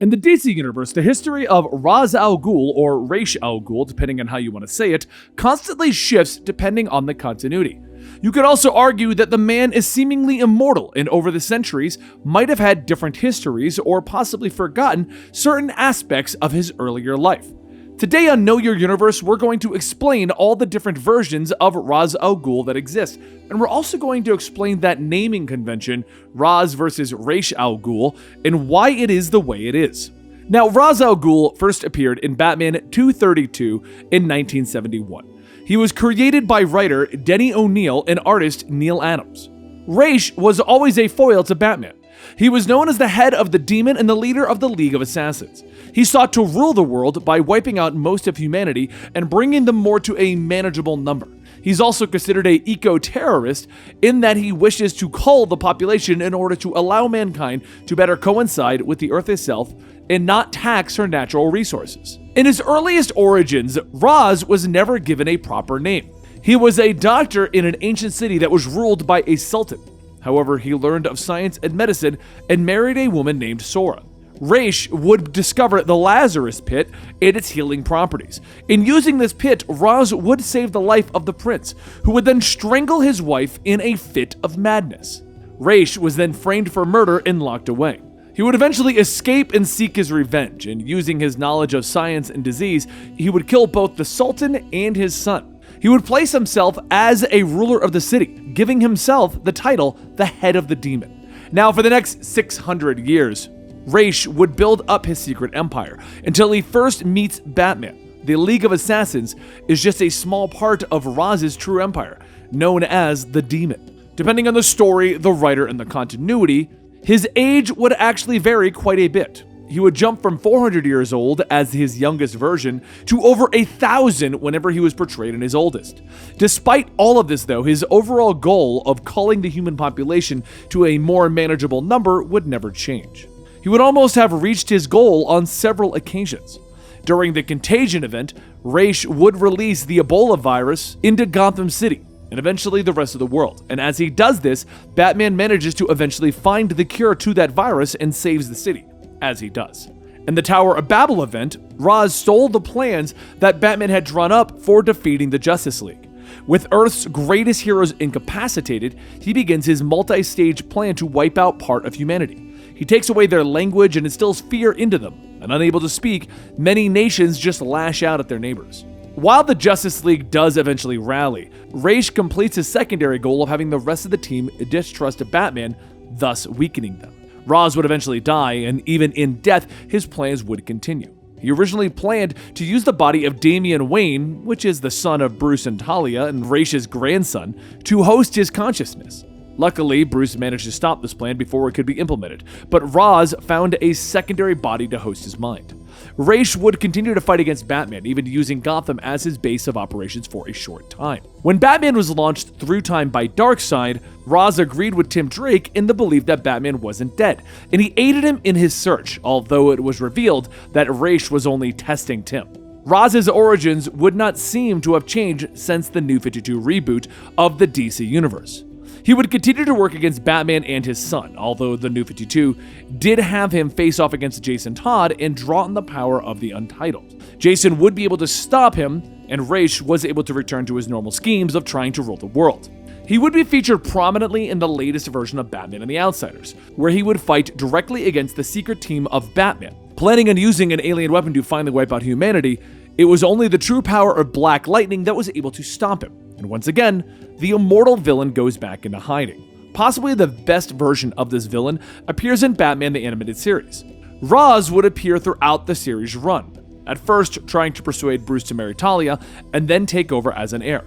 In the DC universe, the history of Ra's al Ghul, or Ra's al Ghul, depending on how you want to say it, constantly shifts depending on the continuity. You could also argue that the man is seemingly immortal and over the centuries might have had different histories or possibly forgotten certain aspects of his earlier life. Today on Know Your Universe, we're going to explain all the different versions of Ra's al Ghul that exist, and we're also going to explain that naming convention, Ra's versus Ra's al Ghul, and why it is the way it is. Now, Ra's al Ghul first appeared in Batman 232 in 1971. He was created by writer Denny O'Neil and artist Neil Adams. Ra's was always a foil to Batman. He was known as the head of the Demon and the leader of the League of Assassins. He sought to rule the world by wiping out most of humanity and bringing them more to a manageable number. He's also considered an eco-terrorist in that he wishes to cull the population in order to allow mankind to better coincide with the Earth itself and not tax her natural resources. In his earliest origins, Ra's was never given a proper name. He was a doctor in an ancient city that was ruled by a sultan. However, he learned of science and medicine and married a woman named Sora. Ra's would discover the Lazarus Pit and its healing properties. In using this pit, Ra's would save the life of the prince, who would then strangle his wife in a fit of madness. Ra's was then framed for murder and locked away. He would eventually escape and seek his revenge, and using his knowledge of science and disease, he would kill both the Sultan and his son. He would place himself as a ruler of the city, giving himself the title, the Head of the Demon. Now, for the next 600 years, Ra's would build up his secret empire until he first meets Batman. The League of Assassins is just a small part of Raz's true empire, known as the Demon. Depending on the story, the writer, and the continuity, his age would actually vary quite a bit. He would jump from 400 years old as his youngest version to over 1,000 whenever he was portrayed in his oldest. Despite all of this though, his overall goal of culling the human population to a more manageable number would never change. He would almost have reached his goal on several occasions. During the Contagion event, Ra's would release the Ebola virus into Gotham City, and eventually the rest of the world. And as he does this, Batman manages to eventually find the cure to that virus and saves the city, as he does. In the Tower of Babel event, Ra's stole the plans that Batman had drawn up for defeating the Justice League. With Earth's greatest heroes incapacitated, he begins his multi-stage plan to wipe out part of humanity. He takes away their language and instills fear into them, and unable to speak, many nations just lash out at their neighbors. While the Justice League does eventually rally, Ra's completes his secondary goal of having the rest of the team distrust Batman, thus weakening them. Ra's would eventually die, and even in death, his plans would continue. He originally planned to use the body of Damian Wayne, which is the son of Bruce and Talia and Ra's grandson, to host his consciousness. Luckily, Bruce managed to stop this plan before it could be implemented, but Ra's found a secondary body to host his mind. Ra's would continue to fight against Batman, even using Gotham as his base of operations for a short time. When Batman was launched through time by Darkseid, Ra's agreed with Tim Drake in the belief that Batman wasn't dead, and he aided him in his search, although it was revealed that Ra's was only testing Tim. Raz's origins would not seem to have changed since the New 52 reboot of the DC Universe. He would continue to work against Batman and his son, although the New 52 did have him face off against Jason Todd and draw on the power of the Untitled. Jason would be able to stop him, and Ra's was able to return to his normal schemes of trying to rule the world. He would be featured prominently in the latest version of Batman and the Outsiders, where he would fight directly against the secret team of Batman. Planning on using an alien weapon to finally wipe out humanity, it was only the true power of Black Lightning that was able to stop him. And once again, the immortal villain goes back into hiding. Possibly the best version of this villain appears in Batman the Animated Series. Ra's would appear throughout the series' run, at first trying to persuade Bruce to marry Talia, and then take over as an heir.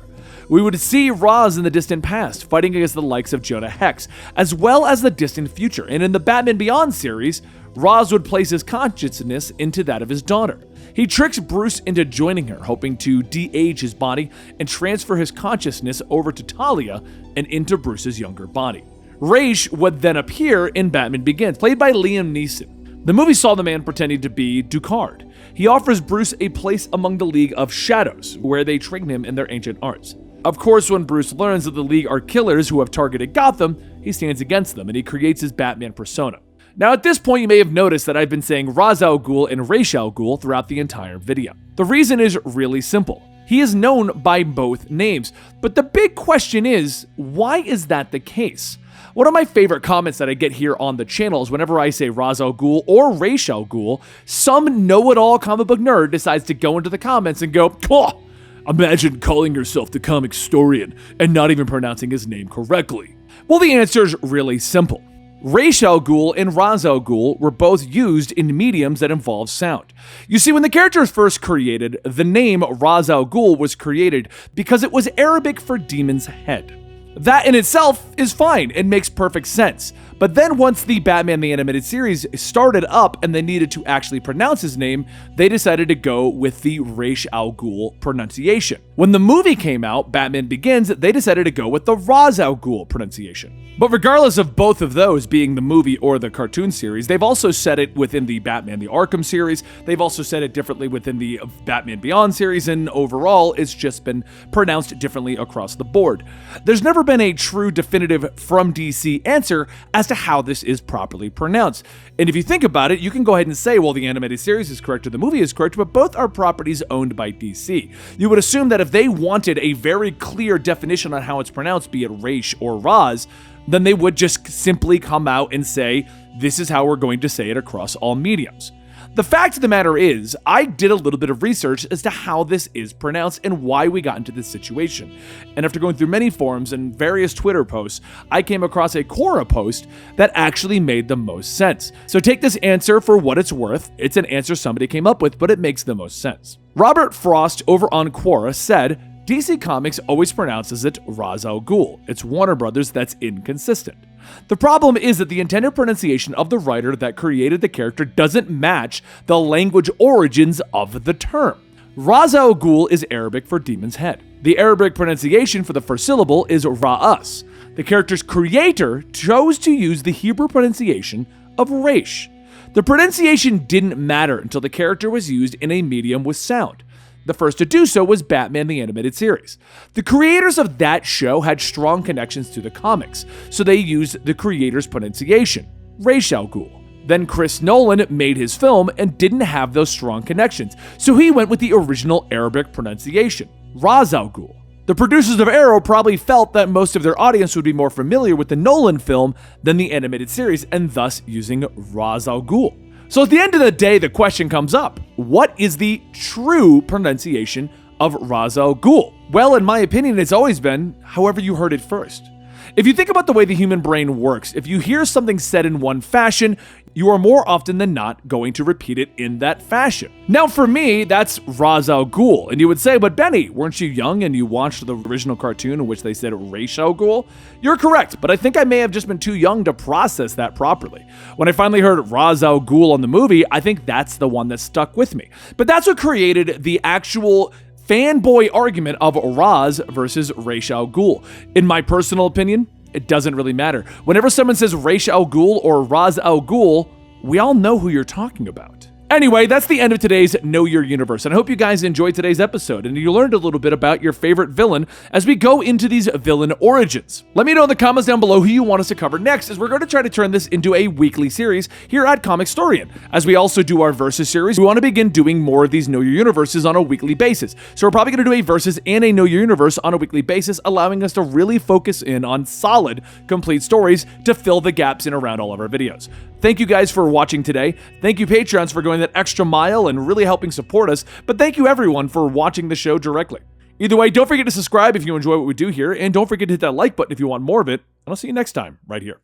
We would see Ra's in the distant past, fighting against the likes of Jonah Hex, as well as the distant future, and in the Batman Beyond series, Ra's would place his consciousness into that of his daughter. He tricks Bruce into joining her, hoping to de-age his body and transfer his consciousness over to Talia and into Bruce's younger body. Ra's would then appear in Batman Begins, played by Liam Neeson. The movie saw the man pretending to be Ducard. He offers Bruce a place among the League of Shadows, where they train him in their ancient arts. Of course, when Bruce learns that the League are killers who have targeted Gotham, he stands against them and he creates his Batman persona. Now at this point you may have noticed that I've been saying Ra's al Ghul and Ra's al Ghul throughout the entire video. The reason is really simple. He is known by both names, but the big question is, why is that the case? One of my favorite comments that I get here on the channel is whenever I say Ra's al Ghul or Ra's al Ghul, some know-it-all comic book nerd decides to go into the comments and go, "Oh, imagine calling yourself the Comicstorian and not even pronouncing his name correctly." Well, the answer is really simple. Ra's al Ghul and Ra's al Ghul were both used in mediums that involve sound. You see, when the character was first created, the name Ra's al Ghul was created because it was Arabic for demon's head. That in itself is fine and makes perfect sense. But then once the Batman the Animated Series started up and they needed to actually pronounce his name, they decided to go with the Ra's al Ghul pronunciation. When the movie came out, Batman Begins, they decided to go with the Ra's al Ghul pronunciation. But regardless of both of those being the movie or the cartoon series, they've also said it within the Batman the Arkham series, they've also said it differently within the Batman Beyond series, and overall it's just been pronounced differently across the board. There's never been a true definitive from DC answer as to how this is properly pronounced. And if you think about it, you can go ahead and say, well, the animated series is correct or the movie is correct, but both are properties owned by DC. You would assume that if they wanted a very clear definition on how it's pronounced, be it Ra's or Raz, then they would just simply come out and say, this is how we're going to say it across all mediums. The fact of the matter is, I did a little bit of research as to how this is pronounced and why we got into this situation. And after going through many forums and various Twitter posts, I came across a Quora post that actually made the most sense. So take this answer for what it's worth. It's an answer somebody came up with, but it makes the most sense. Robert Frost over on Quora said, DC Comics always pronounces it Ra's al Ghul. It's Warner Brothers that's inconsistent. The problem is that the intended pronunciation of the writer that created the character doesn't match the language origins of the term. Ra's al Ghul is Arabic for demon's head. The Arabic pronunciation for the first syllable is Ra'as. The character's creator chose to use the Hebrew pronunciation of Raish. The pronunciation didn't matter until the character was used in a medium with sound. The first to do so was Batman the Animated Series. The creators of that show had strong connections to the comics, so they used the creator's pronunciation, Ra's al Ghul. Then Chris Nolan made his film and didn't have those strong connections, so he went with the original Arabic pronunciation, Ra's al Ghul. The producers of Arrow probably felt that most of their audience would be more familiar with the Nolan film than the animated series, and thus using Ra's al Ghul. So at the end of the day, the question comes up, what is the true pronunciation of Ra's al Ghul? Well, in my opinion, it's always been however you heard it first. If you think about the way the human brain works, if you hear something said in one fashion, you are more often than not going to repeat it in that fashion. Now for me, that's Ra's al Ghul. And you would say, but Benny, weren't you young and you watched the original cartoon in which they said Ra's al Ghul? You're correct, but I think I may have just been too young to process that properly. When I finally heard Ra's al Ghul on the movie, I think that's the one that stuck with me. But that's what created the actual fanboy argument of Raz versus Ra's al Ghul. In my personal opinion, it doesn't really matter. Whenever someone says Ra's al Ghul or Ra's al Ghul, we all know who you're talking about. Anyway, that's the end of today's Know Your Universe, and I hope you guys enjoyed today's episode, and you learned a little bit about your favorite villain as we go into these villain origins. Let me know in the comments down below who you want us to cover next, as we're going to try to turn this into a weekly series here at Comicstorian. As we also do our Versus series, we want to begin doing more of these Know Your Universes on a weekly basis. So we're probably going to do a Versus and a Know Your Universe on a weekly basis, allowing us to really focus in on solid, complete stories to fill the gaps in around all of our videos. Thank you guys for watching today. Thank you Patreons for going that extra mile and really helping support us, but thank you everyone for watching the show directly. Either way, don't forget to subscribe if you enjoy what we do here, and don't forget to hit that like button if you want more of it, and I'll see you next time, right here.